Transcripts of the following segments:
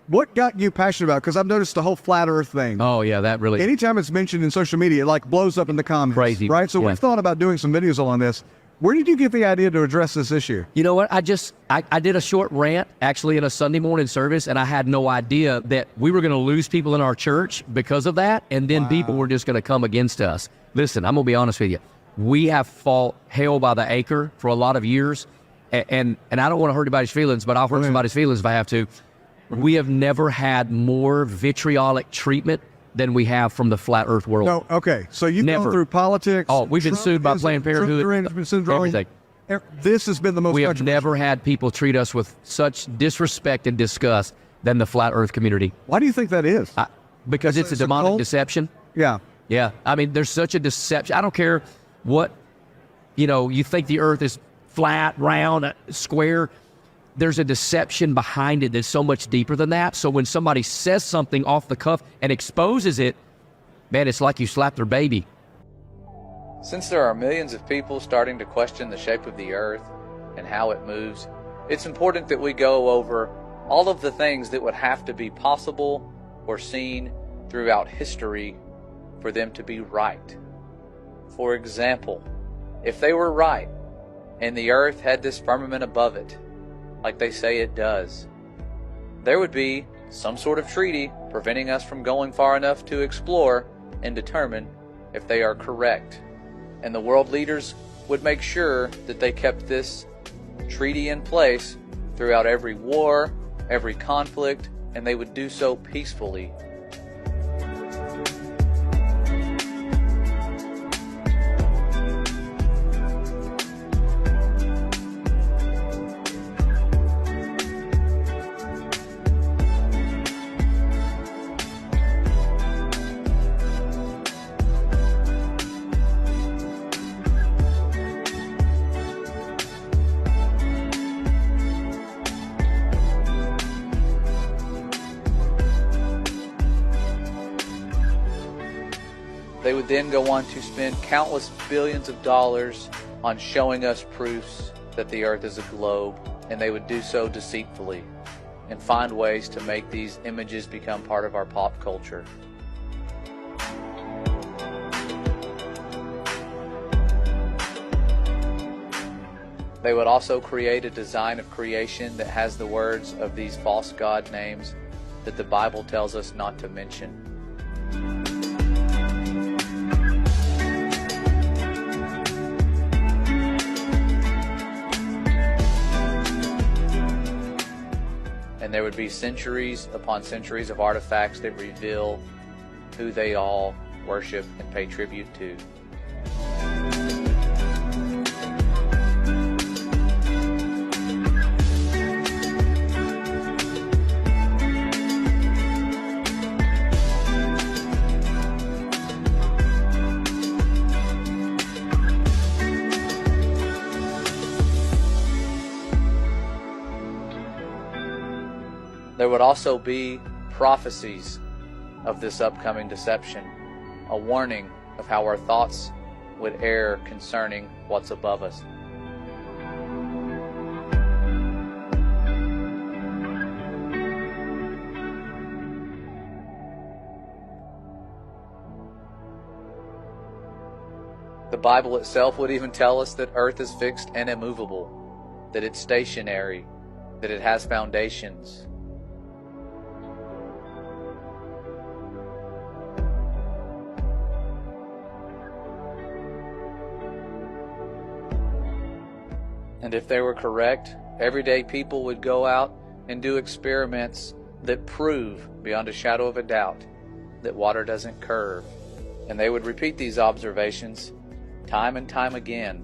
What got you passionate about it? Because I've noticed the whole flat Earth thing. Oh, yeah, that really... Anytime it's mentioned in social media, it like blows up in the comments. Crazy. Right? So Yeah. we've thought about doing some videos on this. Where did you get the idea to address this issue? You know what? I did a short rant actually in a Sunday morning service, and I had no idea that we were going to lose people in our church because of that, and then people were just going to come against us. Listen, I'm going to be honest with you. We have fought hell by the acre for a lot of years, and I don't want to hurt anybody's feelings, but I'll hurt somebody's feelings if I have to. We have never had more vitriolic treatment than we have from the flat Earth world. No, okay. So you've gone through politics. Oh, we've been sued by Planned Parenthood. Everything. This has been the most. We have never had people treat us with such disrespect and disgust than the flat Earth community. Why do you think that is? Because it's a demonic deception. Yeah. Yeah. I mean, there's such a deception. I don't care what, you think the Earth is flat, round, square. There's a deception behind it that's so much deeper than that. So when somebody says something off the cuff and exposes it, man, it's like you slapped their baby. Since there are millions of people starting to question the shape of the Earth and how it moves, it's important that we go over all of the things that would have to be possible or seen throughout history for them to be right. For example, if they were right and the Earth had this firmament above it, like they say it does, there would be some sort of treaty preventing us from going far enough to explore and determine if they are correct. And the world leaders would make sure that they kept this treaty in place throughout every war, every conflict, and they would do so peacefully. They would then go on to spend countless billions of dollars on showing us proofs that the Earth is a globe, and they would do so deceitfully and find ways to make these images become part of our pop culture. They would also create a design of creation that has the words of these false god names that the Bible tells us not to mention. And there would be centuries upon centuries of artifacts that reveal who they all worship and pay tribute to. There would also be prophecies of this upcoming deception, a warning of how our thoughts would err concerning what's above us. The Bible itself would even tell us that Earth is fixed and immovable, that it's stationary, that it has foundations. And if they were correct, everyday people would go out and do experiments that prove, beyond a shadow of a doubt, that water doesn't curve. And they would repeat these observations time and time again.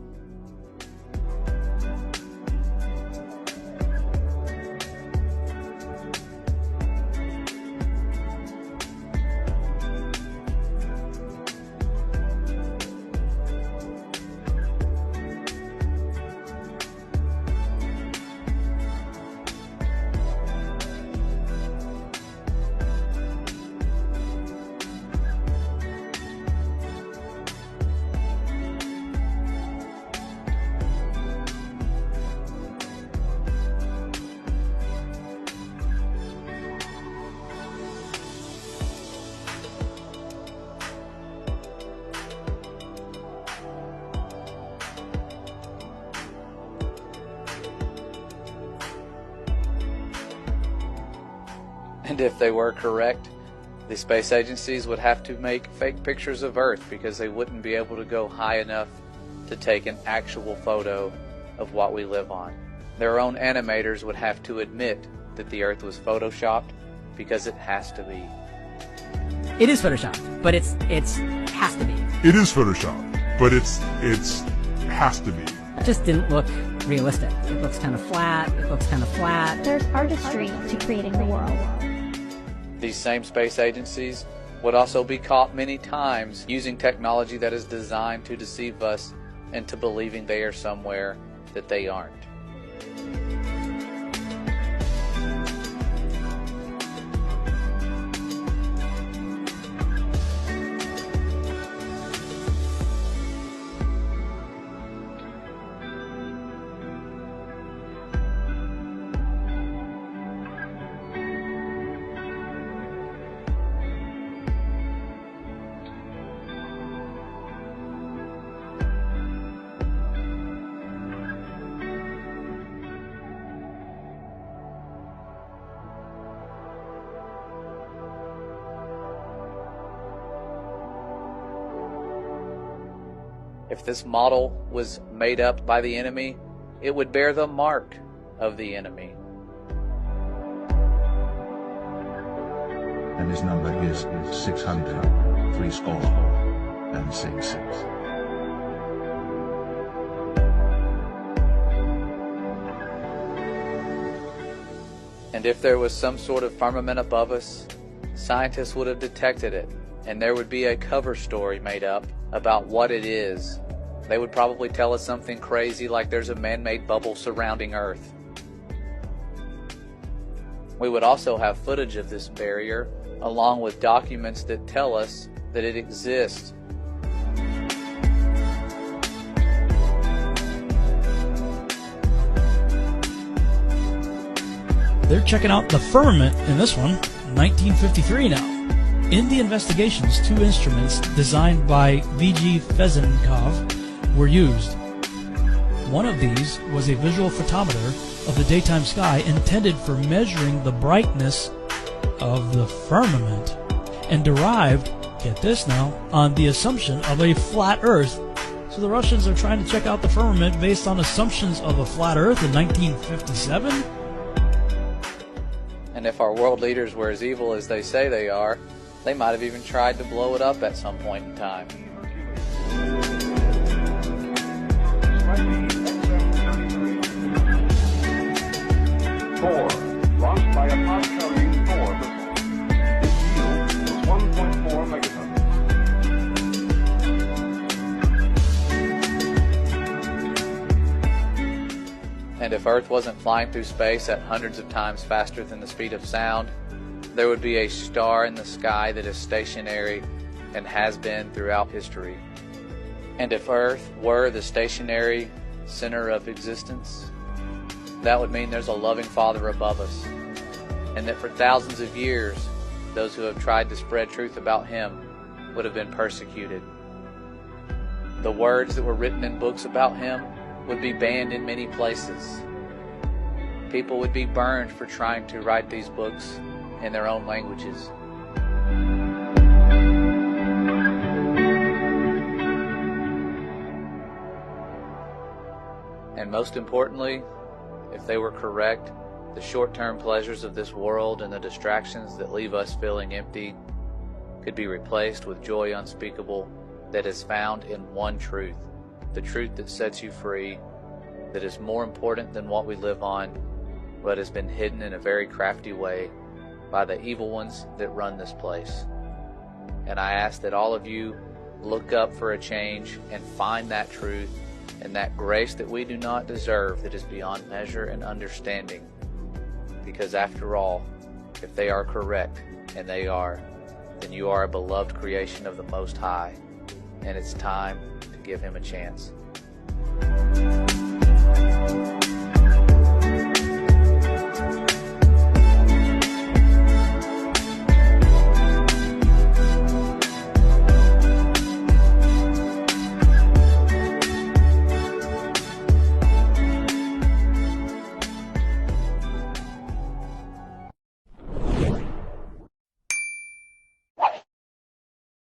And if they were correct, the space agencies would have to make fake pictures of Earth because they wouldn't be able to go high enough to take an actual photo of what we live on. Their own animators would have to admit that the Earth was photoshopped because it has to be. It is photoshopped, but it's has to be. It is Photoshopped, but it's has to be. It just didn't look realistic. It looks kind of flat. It looks kind of flat. There's artistry to creating the world. These same space agencies would also be caught many times using technology that is designed to deceive us into believing they are somewhere that they aren't. If this model was made up by the enemy, it would bear the mark of the enemy. And his number is 600, 66. And if there was some sort of firmament above us, scientists would have detected it, and there would be a cover story made up about what it is. They would probably tell us something crazy like there's a man-made bubble surrounding Earth. We would also have footage of this barrier, along with documents that tell us that it exists. They're checking out the firmament in this one, 1953 now. In the investigations, 2 instruments designed by V.G. Fezenkov were used. One of these was a visual photometer of the daytime sky intended for measuring the brightness of the firmament, and derived, get this now, on the assumption of a flat Earth. So the Russians are trying to check out the firmament based on assumptions of a flat Earth in 1957? And if our world leaders were as evil as they say they are, they might have even tried to blow it up at some point in time. Thor, launched by a pod carrying Thor. Its yield was 1.4 megatons. And if Earth wasn't flying through space at hundreds of times faster than the speed of sound, there would be a star in the sky that is stationary and has been throughout history. And if Earth were the stationary center of existence, that would mean there's a loving Father above us, and that for thousands of years, those who have tried to spread truth about Him would have been persecuted. The words that were written in books about Him would be banned in many places. People would be burned for trying to write these books in their own languages. And most importantly, if they were correct, the short-term pleasures of this world and the distractions that leave us feeling empty could be replaced with joy unspeakable that is found in one truth, the truth that sets you free, that is more important than what we live on, but has been hidden in a very crafty way by the evil ones that run this place. And I ask that all of you look up for a change and find that truth and that grace that we do not deserve, that is beyond measure and understanding. Because after all, if they are correct, and they are, then you are a beloved creation of the Most High, and it's time to give Him a chance.